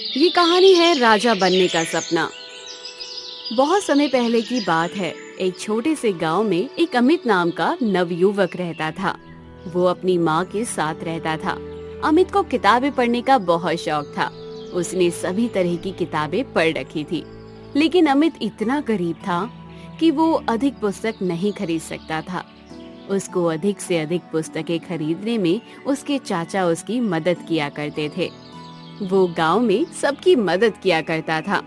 ये कहानी है राजा बनने का सपना। बहुत समय पहले की बात है। एक छोटे से गांव में एक अमित नाम का नवयुवक रहता था। वो अपनी माँ के साथ रहता था। अमित को किताबें पढ़ने का बहुत शौक था। उसने सभी तरह की किताबें पढ़ रखी थी, लेकिन अमित इतना गरीब था कि वो अधिक पुस्तक नहीं खरीद सकता था। उसको अधिक से अधिक पुस्तकें खरीदने में उसके चाचा उसकी मदद किया करते थे। वो गांव में सबकी मदद किया करता था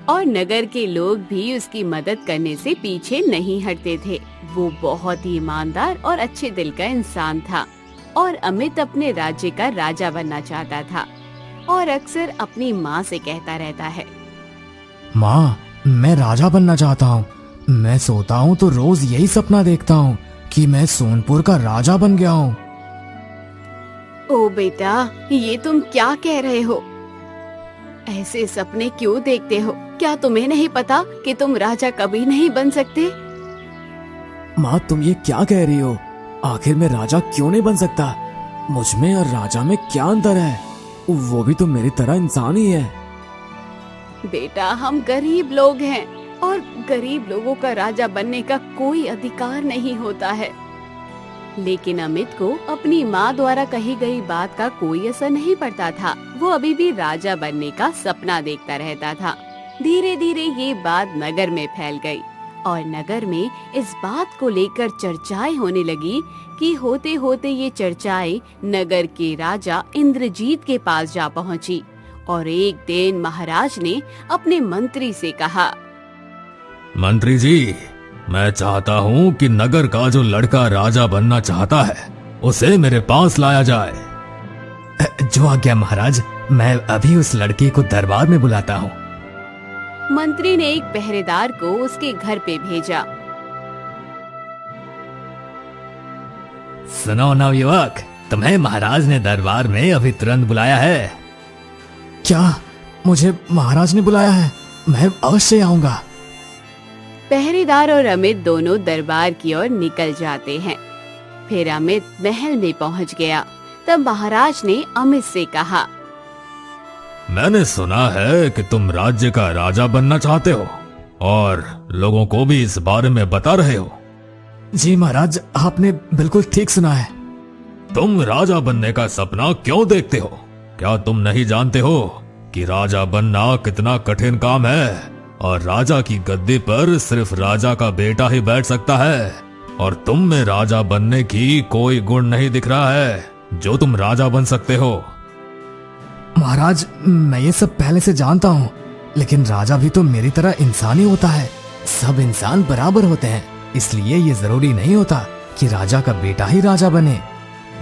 और नगर के लोग भी उसकी मदद करने से पीछे नहीं हटते थे। वो बहुत ही ईमानदार और अच्छे दिल का इंसान था और अमित अपने राज्य का राजा बनना चाहता था और अक्सर अपनी माँ से कहता रहता है, माँ, मैं राजा बनना चाहता हूँ। मैं सोता हूँ तो रोज यही सपना देखता हूँ कि मैं सोनपुर का राजा बन गया हूँ। ओ बेटा, ये तुम क्या कह रहे हो? ऐसे सपने क्यों देखते हो? क्या तुम्हें नहीं पता कि तुम राजा कभी नहीं बन सकते? माँ, तुम ये क्या कह रही हो? आखिर मैं राजा क्यों नहीं बन सकता? मुझ में और राजा में क्या अंतर है? वो भी तो मेरी तरह इंसान ही है। बेटा, हम गरीब लोग हैं और गरीब लोगों का राजा बनने का कोई अधिकार नहीं होता है। लेकिन अमित को अपनी माँ द्वारा कही गई बात का कोई असर नहीं पड़ता था। वो अभी भी राजा बनने का सपना देखता रहता था। धीरे धीरे ये बात नगर में फैल गई और नगर में इस बात को लेकर चर्चाएं होने लगी कि होते होते ये चर्चाएं नगर के राजा इंद्रजीत के पास जा पहुंची। और एक दिन महाराज ने अपने मंत्री से कहा, मंत्री जी, मैं चाहता हूँ कि नगर का जो लड़का राजा बनना चाहता है उसे मेरे पास लाया जाए। जो आज्ञा महाराज, मैं अभी उस लड़के को दरबार में बुलाता हूँ। मंत्री ने एक पहरेदार को उसके घर पे भेजा। सुनो नवयुवक, तुम्हें महाराज ने दरबार में अभी तुरंत बुलाया है। क्या मुझे महाराज ने बुलाया है? मैं अवश्य आऊंगा। पहरेदार और अमित दोनों दरबार की ओर निकल जाते हैं। फिर अमित महल में पहुंच गया। तब महाराज ने अमित से कहा, मैंने सुना है कि तुम राज्य का राजा बनना चाहते हो और लोगों को भी इस बारे में बता रहे हो। जी महाराज, आपने बिल्कुल ठीक सुना है। तुम राजा बनने का सपना क्यों देखते हो? क्या तुम नहीं जानते हो कि राजा बनना कितना कठिन काम है और राजा की गद्दी पर सिर्फ राजा का बेटा ही बैठ सकता है? और तुम में राजा बनने की कोई गुण नहीं दिख रहा है जो तुम राजा बन सकते हो। महाराज, मैं ये सब पहले से जानता हूँ, लेकिन राजा भी तो मेरी तरह इंसान ही होता है। सब इंसान बराबर होते हैं, इसलिए ये जरूरी नहीं होता कि राजा का बेटा ही राजा बने,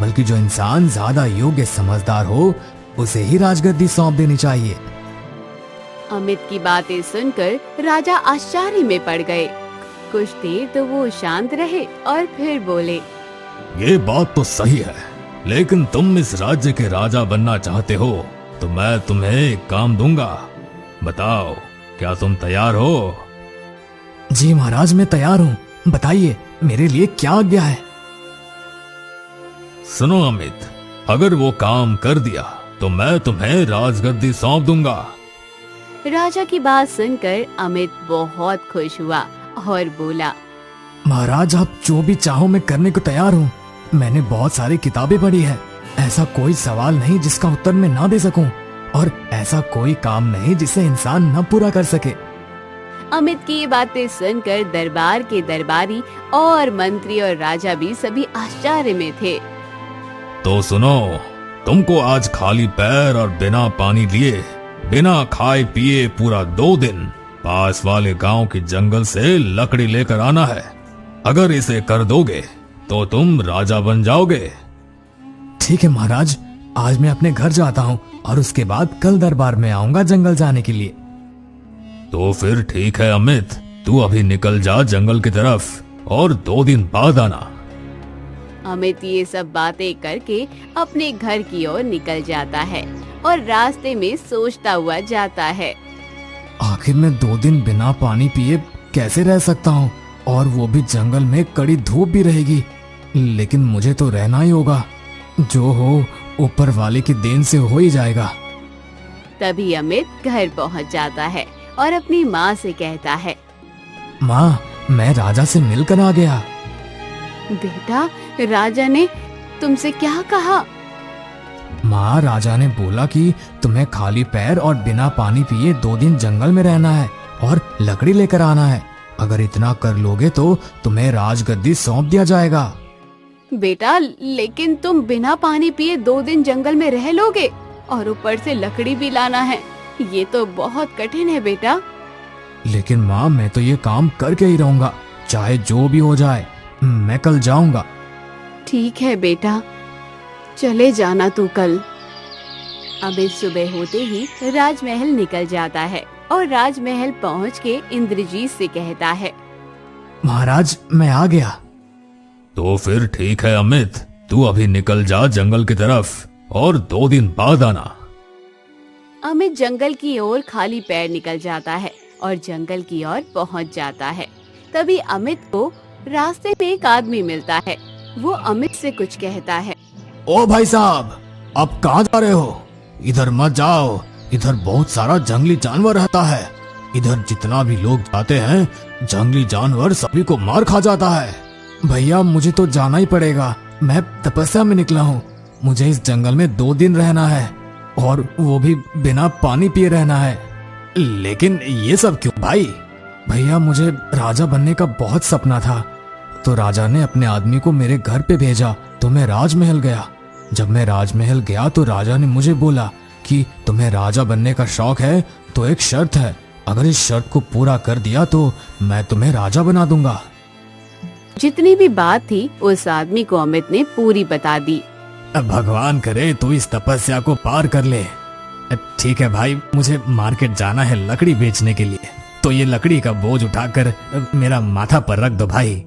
बल्कि जो इंसान ज्यादा योग्य समझदार हो उसे ही राजगद्दी सौंप देनी चाहिए। अमित की बातें सुनकर राजा आश्चर्य में पड़ गए। कुछ देर तो वो शांत रहे और फिर बोले, ये बात तो सही है, लेकिन तुम इस राज्य के राजा बनना चाहते हो तो मैं तुम्हें एक काम दूंगा। बताओ, क्या तुम तैयार हो? जी महाराज, मैं तैयार हूँ। बताइए, मेरे लिए क्या आज्ञा है? सुनो अमित, अगर वो काम कर दिया तो मैं तुम्हें राजगद्दी सौंप दूंगा। राजा की बात सुनकर अमित बहुत खुश हुआ और बोला, महाराज, आप जो भी चाहो मैं करने को तैयार हूँ। मैंने बहुत सारी किताबें पढ़ी है। ऐसा कोई सवाल नहीं जिसका उत्तर मैं ना दे सकूं, और ऐसा कोई काम नहीं जिसे इंसान न पूरा कर सके। अमित की ये बातें सुनकर दरबार के दरबारी और मंत्री और राजा भी सभी आश्चर्य में थे। तो सुनो, तुमको आज खाली पैर और बिना पानी लिए, बिना खाए पिए पूरा 2 दिन पास वाले गांव के जंगल से लकड़ी लेकर आना है। अगर इसे कर दोगे तो तुम राजा बन जाओगे। ठीक है महाराज, आज मैं अपने घर जाता हूँ और उसके बाद कल दरबार में आऊंगा जंगल जाने के लिए। तो फिर ठीक है अमित, तू अभी निकल जा जंगल की तरफ और 2 दिन बाद आना। अमित ये सब बातें करके अपने घर की ओर निकल जाता है और रास्ते में सोचता हुआ जाता है, आखिर मैं 2 दिन बिना पानी पिए कैसे रह सकता हूँ, और वो भी जंगल में कड़ी धूप भी रहेगी। लेकिन मुझे तो रहना ही होगा। जो हो ऊपर वाले की देन से हो ही जाएगा। तभी अमित घर पहुंच जाता है और अपनी माँ से कहता है, माँ, मैं राजा से मिलकर आ गया। बेटा, राजा ने तुमसे क्या कहा? माँ, राजा ने बोला कि तुम्हें खाली पैर और बिना पानी पिए 2 दिन जंगल में रहना है और लकड़ी लेकर आना है। अगर इतना कर लोगे तो तुम्हें राजगद्दी सौंप दिया जाएगा। बेटा, लेकिन तुम बिना पानी पिए 2 दिन जंगल में रह लोगे और ऊपर से लकड़ी भी लाना है। ये तो बहुत कठिन है बेटा। लेकिन माँ, मैं तो ये काम करके ही रहूंगा, चाहे जो भी हो जाए। मैं कल जाऊंगा। ठीक है बेटा, चले जाना तू कल। अमित सुबह होते ही राजमहल निकल जाता है और राजमहल पहुंच के इंद्रजीत से कहता है, महाराज, मैं आ गया। तो फिर ठीक है अमित, तू अभी निकल जा जंगल की तरफ और 2 दिन बाद आना। अमित जंगल की ओर खाली पैर निकल जाता है और जंगल की ओर पहुंच जाता है। तभी अमित को रास्ते में एक आदमी मिलता है। वो अमित से कुछ कहता है। ओ भाई साहब, अब कहाँ जा रहे हो? इधर मत जाओ, इधर बहुत सारा जंगली जानवर रहता है। इधर जितना भी लोग जाते हैं, जंगली जानवर सभी को मार खा जाता है। भैया, मुझे तो जाना ही पड़ेगा। मैं तपस्या में निकला हूँ। मुझे इस जंगल में 2 दिन रहना है और वो भी बिना पानी पिए रहना है। लेकिन ये सब क्यों भाई? भैया, मुझे राजा बनने का बहुत सपना था, तो राजा ने अपने आदमी को मेरे घर पे भेजा, तो मैं राजमहल गया। जब मैं राजमहल गया तो राजा ने मुझे बोला कि तुम्हें राजा बनने का शौक है तो एक शर्त है, अगर इस शर्त को पूरा कर दिया तो मैं तुम्हें राजा बना दूंगा। जितनी भी बात थी उस आदमी को अमित ने पूरी बता दी। अब भगवान करे तो इस तपस्या को पार कर ले। ठीक है भाई, मुझे मार्केट जाना है लकड़ी बेचने के लिए, तो ये लकड़ी का बोझ उठाकर मेरा माथा पर रख दो भाई।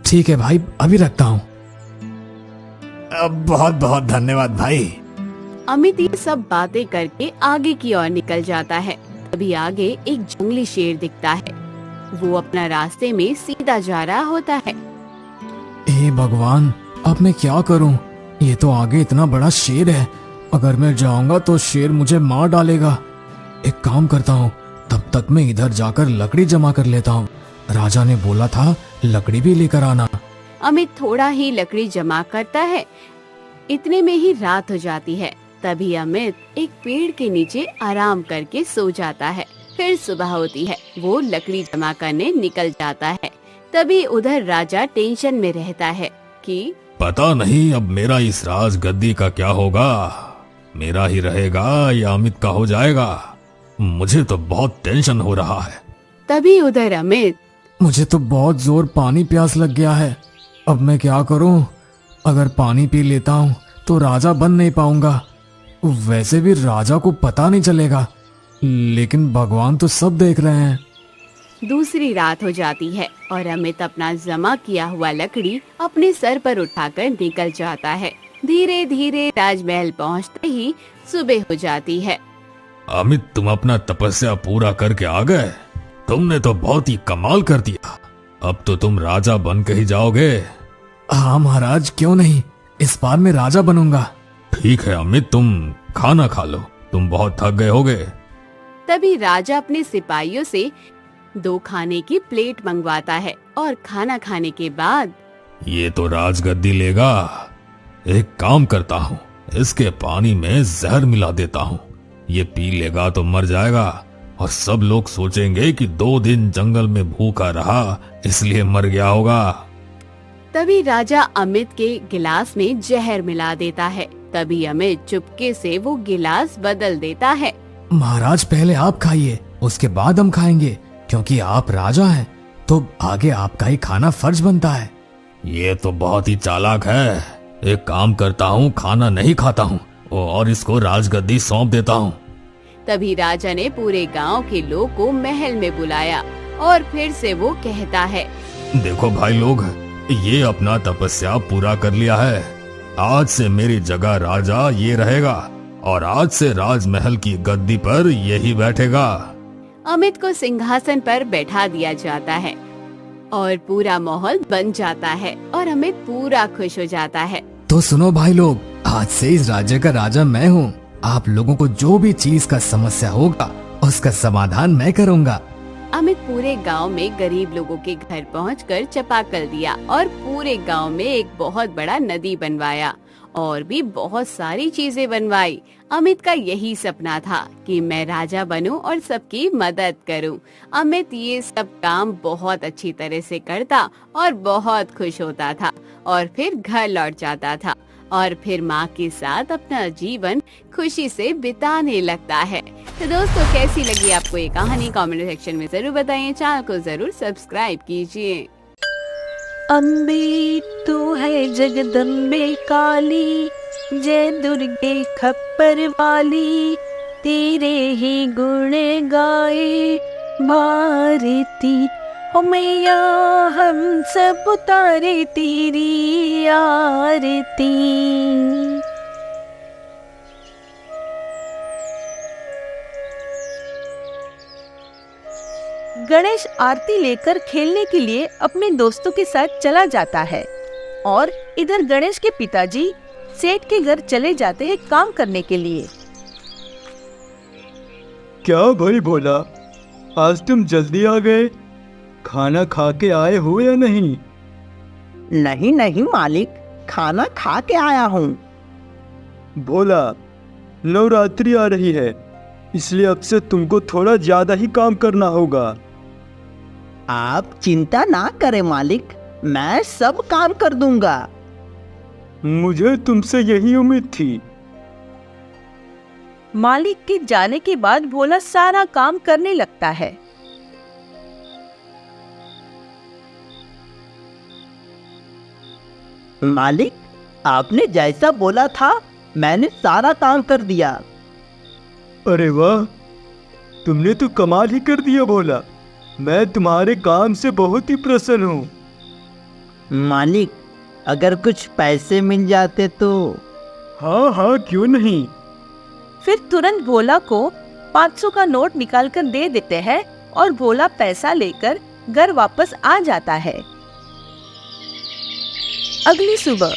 ठीक है भाई, अभी रखता हूँ। बहुत बहुत धन्यवाद भाई। अमित ये सब बातें करके आगे की ओर निकल जाता है। तभी आगे एक जंगली शेर दिखता है। वो अपना रास्ते में सीधा जा रहा होता है। हे भगवान, अब मैं क्या करूं? ये तो आगे इतना बड़ा शेर है, अगर मैं जाऊंगा तो शेर मुझे मार डालेगा। एक काम करता हूँ, तब तक मैं इधर जाकर लकड़ी जमा कर लेता हूँ। राजा ने बोला था लकड़ी भी लेकर आना। अमित थोड़ा ही लकड़ी जमा करता है। इतने में ही रात हो जाती है। तभी अमित एक पेड़ के नीचे आराम करके सो जाता है। फिर सुबह होती है। वो लकड़ी जमा करने निकल जाता है। तभी उधर राजा टेंशन में रहता है कि पता नहीं अब मेरा इस राज गद्दी का क्या होगा, मेरा ही रहेगा या अमित का हो जाएगा। मुझे तो बहुत टेंशन हो रहा है। तभी उधर अमित, मुझे तो बहुत जोर पानी प्यास लग गया है, अब मैं क्या करूं? अगर पानी पी लेता हूं तो राजा बन नहीं पाऊंगा। वैसे भी राजा को पता नहीं चलेगा, लेकिन भगवान तो सब देख रहे हैं। दूसरी रात हो जाती है और अमित अपना जमा किया हुआ लकड़ी अपने सर पर उठाकर निकल जाता है। धीरे धीरे राजमहल पहुंचते ही सुबह हो जाती है। अमित, तुम अपना तपस्या पूरा करके आ गए। तुमने तो बहुत ही कमाल कर दिया। अब तो तुम राजा बन के ही जाओगे। हाँ महाराज, क्यों नहीं, इस बार मैं राजा बनूंगा। ठीक है अमित, तुम खाना खा लो, तुम बहुत थक गए होगे। तभी राजा अपने सिपाहियों से 2 खाने की प्लेट मंगवाता है और खाना खाने के बाद ये तो राजगद्दी लेगा। एक काम करता हूँ, इसके पानी में जहर मिला देता हूँ। ये पी लेगा तो मर जाएगा और सब लोग सोचेंगे कि 2 दिन जंगल में भूखा रहा इसलिए मर गया होगा। तभी राजा अमित के गिलास में जहर मिला देता है। तभी अमित चुपके से वो गिलास बदल देता है। महाराज, पहले आप खाइए, उसके बाद हम खाएंगे, क्योंकि आप राजा हैं, तो आगे आपका ही खाना फर्ज बनता है। ये तो बहुत ही चालाक है। एक काम करता हूँ, खाना नहीं खाता हूँ और इसको राजगद्दी सौंप देता हूँ। तभी राजा ने पूरे गांव के लोग को महल में बुलाया और फिर से वो कहता है, देखो भाई लोग, ये अपना तपस्या पूरा कर लिया है। आज से मेरी जगह राजा ये रहेगा और आज से राजमहल की गद्दी पर यही बैठेगा। अमित को सिंहासन पर बैठा दिया जाता है और पूरा माहौल बन जाता है और अमित पूरा खुश हो जाता है। तो सुनो भाई लोग, आज से इस राज्य का राजा मैं हूँ। आप लोगों को जो भी चीज का समस्या होगा उसका समाधान मैं करूंगा। अमित पूरे गांव में गरीब लोगों के घर पहुंचकर चापाकल दिया और पूरे गांव में एक बहुत बड़ा नदी बनवाया और भी बहुत सारी चीजें बनवाई। अमित का यही सपना था कि मैं राजा बनूं और सबकी मदद करूं। अमित ये सब काम बहुत अच्छी तरह से करता और बहुत खुश होता था और फिर घर लौट जाता था और फिर माँ के साथ अपना जीवन खुशी से बिताने लगता है। तो दोस्तों, कैसी लगी आपको ये कहानी? कमेंट सेक्शन में जरूर बताइए। चैनल को जरूर सब्सक्राइब कीजिए। अम्बे तू है जगदम्बे काली, जय दुर्गे खप्पर वाली, तेरे ही गुण गाए भारती। ओ मैया हम सब उतारे तेरी आरती। गणेश आरती लेकर खेलने के लिए अपने दोस्तों के साथ चला जाता है और इधर गणेश के पिताजी सेठ के घर चले जाते हैं काम करने के लिए। क्या भाई भोला, आज तुम जल्दी आ गए? खाना खा के आए हो या नहीं? नहीं नहीं मालिक, खाना खा के आया हूँ। भोला, नवरात्रि आ रही है, इसलिए अब से तुमको थोड़ा ज्यादा ही काम करना होगा। आप चिंता ना करें मालिक, मैं सब काम कर दूंगा। मुझे तुमसे यही उम्मीद थी। मालिक के जाने के बाद भोला सारा काम करने लगता है। मालिक, आपने जैसा बोला था मैंने सारा काम कर दिया। अरे वाह, तुमने तो कमाल ही कर दिया भोला। मैं तुम्हारे काम से बहुत ही प्रसन्न हूँ। मालिक, अगर कुछ पैसे मिल जाते तो। हाँ हाँ, क्यों नहीं। फिर तुरंत भोला को 500 का नोट निकालकर दे देते हैं और भोला पैसा लेकर घर वापस आ जाता है। अगली सुबह।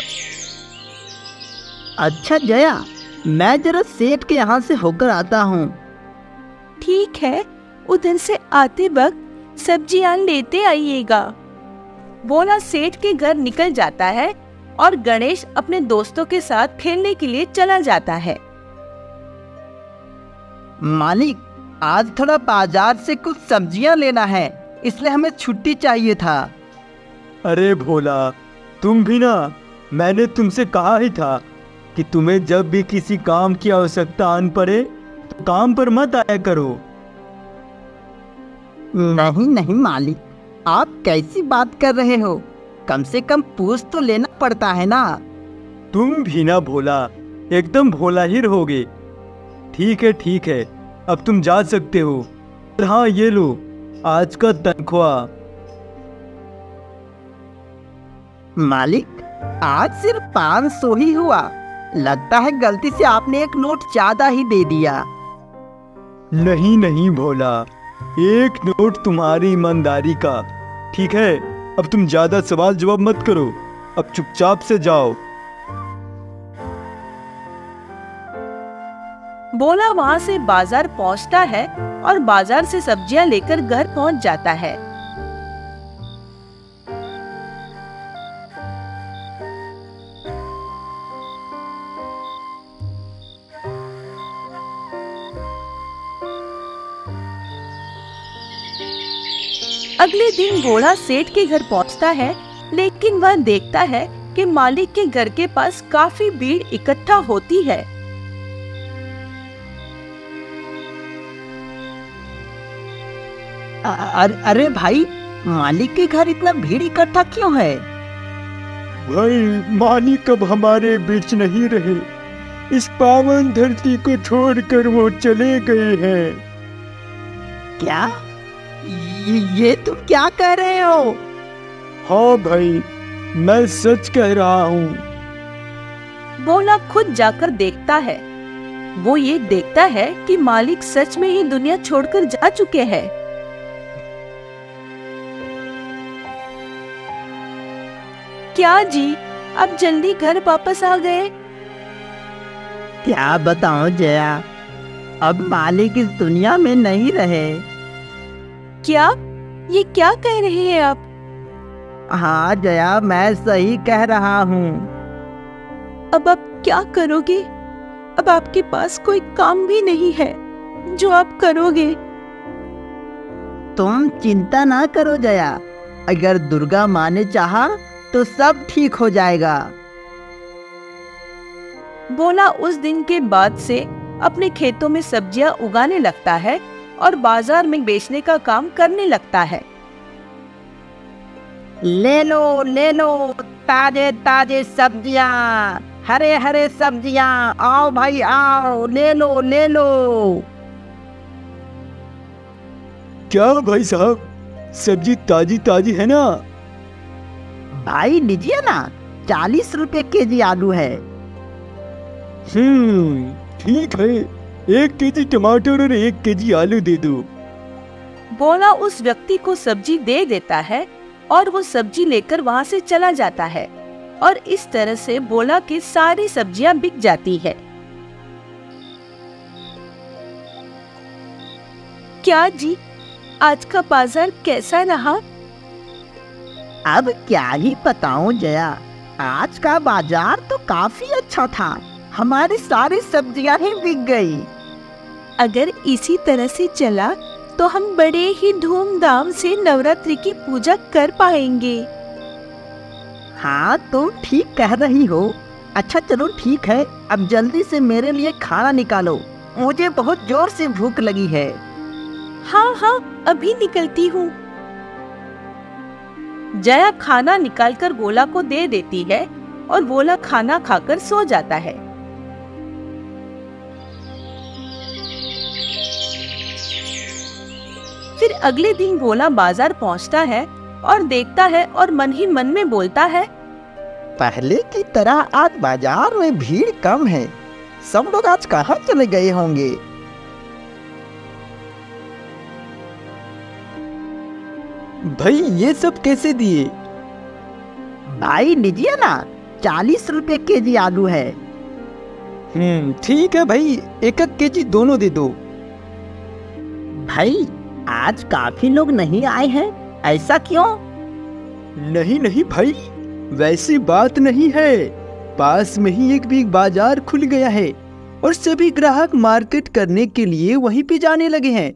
अच्छा जया, मैं जरा सेठ के यहाँ से होकर आता हूँ। ठीक है, उधर से आते वक्त सब्जियां लेते आइएगा। भोला सेठ के घर निकल जाता है और गणेश अपने दोस्तों के साथ खेलने के लिए चला जाता है। मालिक, आज थोड़ा बाजार से कुछ सब्जियां लेना है, इसलिए हमें छुट्टी चाहिए था। अरे भोला, तुम भी ना, मैंने तुमसे कहा ही था कि तुम्हें जब भी किसी काम की आवश्यकता आन पड़े तो काम पर मत आया करो। नहीं नहीं मालिक, आप कैसी बात कर रहे हो? कम से कम पूछ तो लेना पड़ता है ना। तुम भी ना भोला, एकदम भोला ही रहोगे। ठीक है, अब तुम जा सकते हो। हाँ, ये लो आज का तनख्वाह। मालिक, आज सिर्फ 500 ही हुआ। लगता है गलती से आपने एक नोट ज्यादा ही दे दिया। नहीं भोला, एक नोट तुम्हारी ईमानदारी का। ठीक है, अब तुम ज्यादा सवाल जवाब मत करो, अब चुपचाप से जाओ। भोला वहाँ से बाजार पहुँचता है और बाजार से सब्जियां लेकर घर पहुँच जाता है। अगले दिन भोला सेठ के घर पहुँचता है, लेकिन वह देखता है कि मालिक के घर के पास काफी भीड़ इकट्ठा होती है। अरे भाई, मालिक के घर इतना भीड़ इकट्ठा क्यों है? भाई, मालिक अब हमारे बीच नहीं रहे। इस पावन धरती को छोड़कर वो चले गए हैं। क्या? ये तुम क्या कह रहे हो? हाँ भाई, मैं सच कह रहा हूँ। भोला खुद जाकर देखता है। वो ये देखता है कि मालिक सच में ही दुनिया छोड़कर जा चुके हैं। क्या जी, अब जल्दी घर वापस आ गए? क्या बताऊं जया, अब मालिक इस दुनिया में नहीं रहे। क्या? ये क्या कह रहे हैं आप? हाँ जया, मैं सही कह रहा हूँ। अब आप क्या करोगे? अब आपके पास कोई काम भी नहीं है जो आप करोगे। तुम चिंता ना करो जया, अगर दुर्गा माँ ने चाहा तो सब ठीक हो जाएगा। भोला उस दिन के बाद से अपने खेतों में सब्जियां उगाने लगता है और बाजार में बेचने का काम करने लगता है। ले लो ताजे ताजे सब्जियां, हरे हरे सब्जियां, आओ भाई आओ, ले लो। क्या भाई साहब, सब्जी ताजी ताजी है ना? भाई लीजिए ना, 40 रुपए केजी आलू है। ठीक है, 1 केजी टमाटर और 1 केजी आलू दे दो। भोला उस व्यक्ति को सब्जी दे देता है और वो सब्जी लेकर वहाँ से चला जाता है और इस तरह से भोला की सारी सब्जियां बिक जाती है। क्या जी, आज का बाजार कैसा रहा? अब क्या ही बताऊं जया, आज का बाजार तो काफी अच्छा था। हमारी सारी सब्जियां ही बिक गई। अगर इसी तरह से चला तो हम बड़े ही धूमधाम से नवरात्रि की पूजा कर पाएंगे। हाँ तुम ठीक कह रही हो। अच्छा चलो ठीक है, अब जल्दी से मेरे लिए खाना निकालो, मुझे बहुत जोर से भूख लगी है। हाँ, अभी निकलती हूँ। जया खाना निकालकर भोला को दे देती है और भोला खाना खाकर सो जाता है। फिर अगले दिन भोला बाजार पहुँचता है और देखता है और मन ही मन में बोलता है, पहले की तरह आज बाजार में भीड़ कम है। सब लोग आज कहाँ चले गए होंगे? भाई ये सब कैसे दिए? भाई लीजिए ना, 40 रुपए केजी आलू है। ठीक है भाई, 1 केजी दोनों दे दो। भाई आज काफी लोग नहीं आए हैं, ऐसा क्यों? नहीं भाई, वैसी बात नहीं है। पास में ही एक बिग बाजार खुल गया है और सभी ग्राहक मार्केट करने के लिए वहीं पे जाने लगे हैं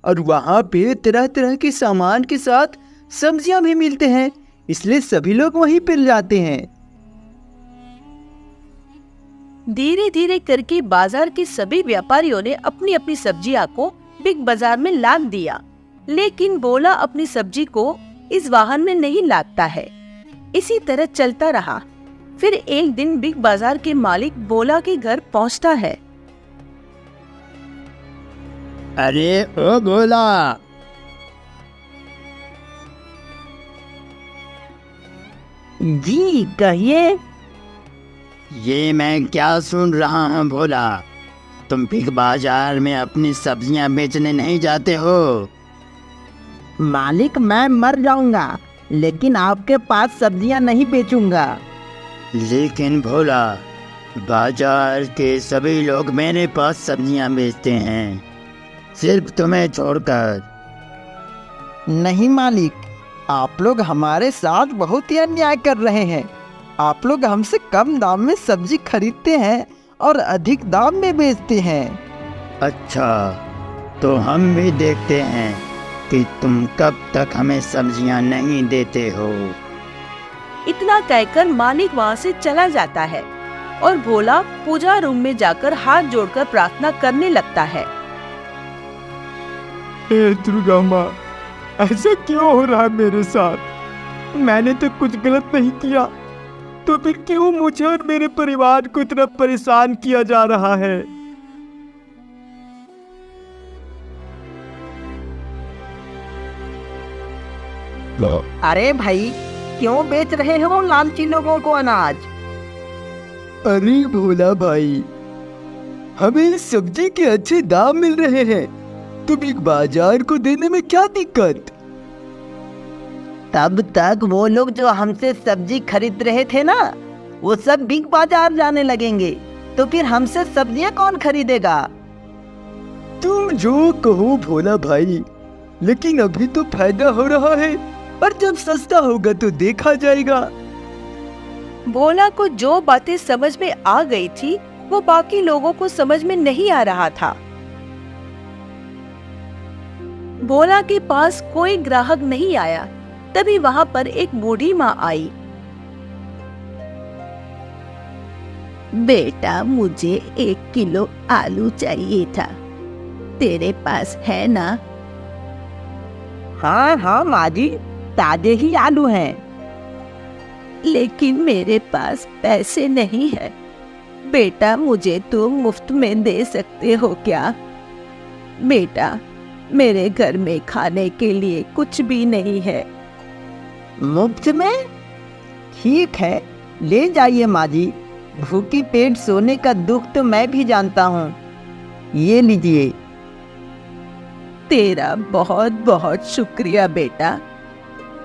और वहाँ पे तरह तरह के सामान के साथ सब्जियां भी मिलते हैं, इसलिए सभी लोग वहीं पे जाते हैं। धीरे धीरे करके बाजार के सभी व्यापारियों ने अपनी अपनी सब्जियां को बिग बाजार में लाद दिया, लेकिन भोला अपनी सब्जी को इस वाहन में नहीं लादता है। इसी तरह चलता रहा। फिर एक दिन बिग बाजार के मालिक भोला के घर पहुंचता है। अरे ओ भोला, जी कहिए। ये मैं क्या सुन रहा हूँ भोला, तुम बिग बाजार में अपनी सब्जियां बेचने नहीं जाते हो? मालिक मैं मर जाऊंगा, लेकिन आपके पास सब्जियां नहीं बेचूंगा। लेकिन भोला, बाजार के सभी लोग मेरे पास सब्जियां बेचते हैं, सिर्फ तुम्हें छोड़कर। नहीं मालिक, आप लोग हमारे साथ बहुत ही अन्याय कर रहे हैं। आप लोग हमसे कम दाम में सब्जी खरीदते हैं और अधिक दाम में बेचते हैं। अच्छा, तो हम भी देखते हैं कि तुम कब तक हमें सब्जियां नहीं देते हो। इतना कहकर मालिक वहाँ से चला जाता है और भोला पूजा रूम में जाकर हाथ जोड़कर प्रार्थना करने लगता है। हे दुर्गा माँ, ऐसा क्यों हो रहा है मेरे साथ? मैंने तो कुछ गलत नहीं किया, तो फिर क्यों मुझे और मेरे परिवार को इतना परेशान किया जा रहा है? अरे भाई, क्यों बेच रहे हो लालची लोगों को अनाज? अरे भोला भाई, हमें सब्जी के अच्छे दाम मिल रहे हैं, तो बिग बाजार को देने में क्या दिक्कत? तब तक वो लोग जो हमसे सब्जी खरीद रहे थे ना, वो सब बिग बाजार जाने लगेंगे, तो फिर हमसे सब्जियां कौन खरीदेगा? तुम जो कहो भोला भाई, लेकिन अभी तो फायदा हो रहा है, और जब सस्ता होगा तो देखा जाएगा। भोला को जो बातें समझ में आ गई थी वो बाकी लोगों को समझ में नहीं आ रहा था। भोला के पास कोई ग्राहक नहीं आया। तभी वहां पर एक बूढ़ी माँ आई। बेटा, मुझे 1 किलो आलू चाहिए था, तेरे पास है ना? हाँ हाँ माँ जी, ताजे ही आलू हैं। लेकिन मेरे पास पैसे नहीं है। बेटा, मुझे तुम मुफ्त में दे सकते हो क्या? बेटा, मेरे घर में खाने के लिए कुछ भी नहीं है। मुफ्त में? ठीक है, ले जाइए माँ जी। भूखी पेट सोने का दुख तो मैं भी जानता हूँ। ये लीजिए। तेरा बहुत बहुत शुक्रिया बेटा।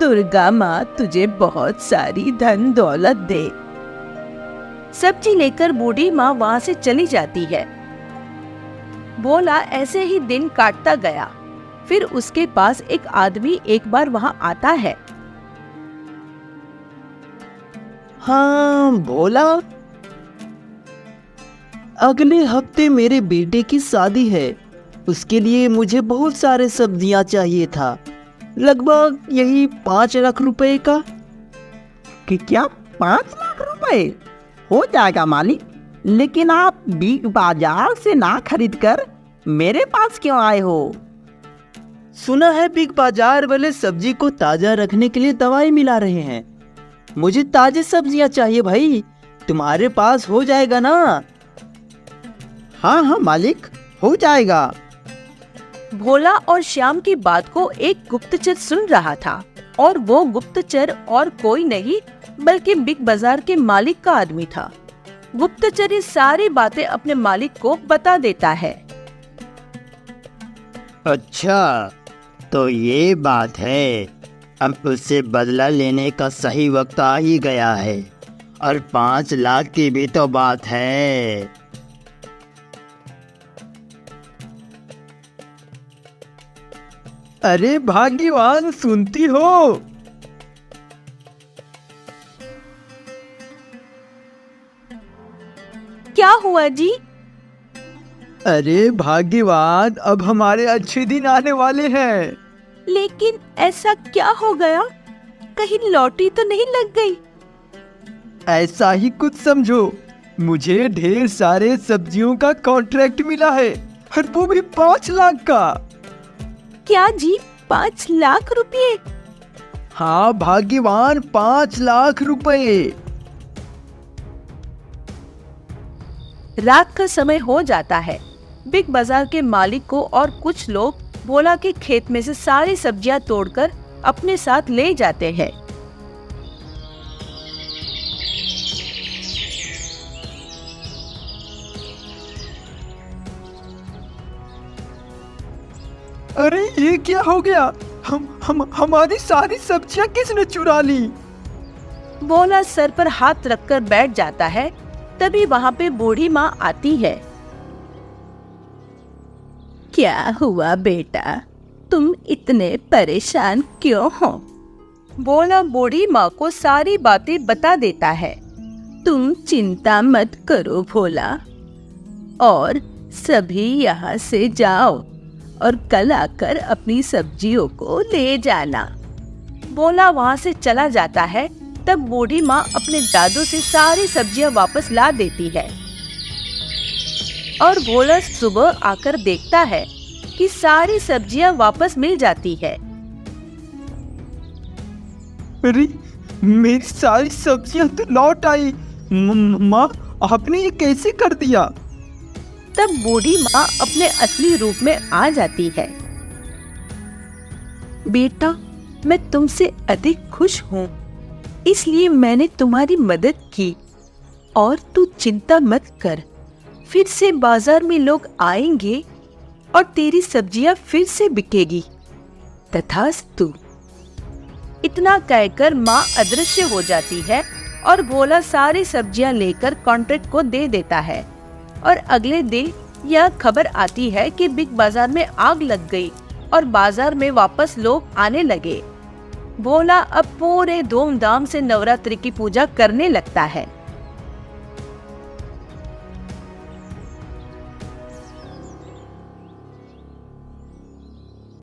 दुर्गा माँ तुझे बहुत सारी धन दौलत दे। सब्जी लेकर बूढ़ी माँ वहां से चली जाती है। भोला ऐसे ही दिन काटता गया। फिर उसके पास एक आदमी एक बार वहां आता है। हाँ भोला, अगले हफ्ते मेरे बेटे की शादी है। उसके लिए मुझे बहुत सारे सब्जियां चाहिए था, लगभग यही 5 लाख रुपए का। कि क्या 5 लाख रुपए? हो जाएगा मालिक, लेकिन आप बिग बाजार से ना खरीद कर मेरे पास क्यों आए हो? सुना है बिग बाजार वाले सब्जी को ताजा रखने के लिए दवाई मिला रहे हैं। मुझे ताजे सब्जियां चाहिए भाई, तुम्हारे पास हो जाएगा ना? हाँ हाँ मालिक, हो जाएगा। भोला और श्याम की बात को एक गुप्तचर सुन रहा था, और वो गुप्तचर और कोई नहीं बल्कि बिग बाजार के मालिक का आदमी था। गुप्तचर ये सारी बातें अपने मालिक को बता देता है। अच्छा, तो ये बात है। अब उससे बदला लेने का सही वक्त आ ही गया है, और 5 लाख की भी तो बात है। अरे भाग्यवान, सुनती हो? क्या हुआ जी? अरे भाग्यवान, अब हमारे अच्छे दिन आने वाले हैं। लेकिन ऐसा क्या हो गया? कहीं लॉटरी तो नहीं लग गई? ऐसा ही कुछ समझो। मुझे ढेर सारे सब्जियों का कॉन्ट्रैक्ट मिला है, और वो भी 5 लाख का। क्या जी, 5 लाख रुपए? हाँ भाग्यवान, 5 लाख रुपए। रात का समय हो जाता है। बिग बाजार के मालिक को और कुछ लोग भोला के खेत में से सारी सब्जियां तोड़कर अपने साथ ले जाते हैं। अरे ये क्या हो गया? हमारी सारी सब्जियां किसने चुरा ली? भोला सर पर हाथ रखकर बैठ जाता है। तभी वहां पे बूढ़ी माँ आती है। क्या हुआ बेटा, तुम इतने परेशान क्यों हो? भोला बूढ़ी माँ को सारी बातें बता देता है। तुम चिंता मत करो भोला, और सभी यहाँ से जाओ और कल आकर अपनी सब्जियों को ले जाना। भोला वहाँ से चला जाता है। तब बूढ़ी माँ अपने दादू से सारी सब्जियां वापस ला देती है, और भोला सुबह आकर देखता है कि सारी सब्जियां वापस मिल जाती है। अरे मेरी सारी सब्जियां तो लौट आई। माँ, आपने ये कैसे कर दिया? तब बूढ़ी माँ अपने असली रूप में आ जाती है। बेटा, मैं तुमसे अधिक खुश हूँ, इसलिए मैंने तुम्हारी मदद की, और तू चिंता मत कर। फिर से बाजार में लोग आएंगे और तेरी सब्जियां फिर से बिकेगी। तथास्तु। इतना कहकर माँ अदृश्य हो जाती है, और भोला सारी सब्जियां लेकर कॉन्ट्रैक्ट को दे देता है। और अगले दिन यह खबर आती है कि बिग बाजार में आग लग गई और बाजार में वापस लोग आने लगे। भोला अब पूरे धूमधाम से नवरात्रि की पूजा करने लगता है।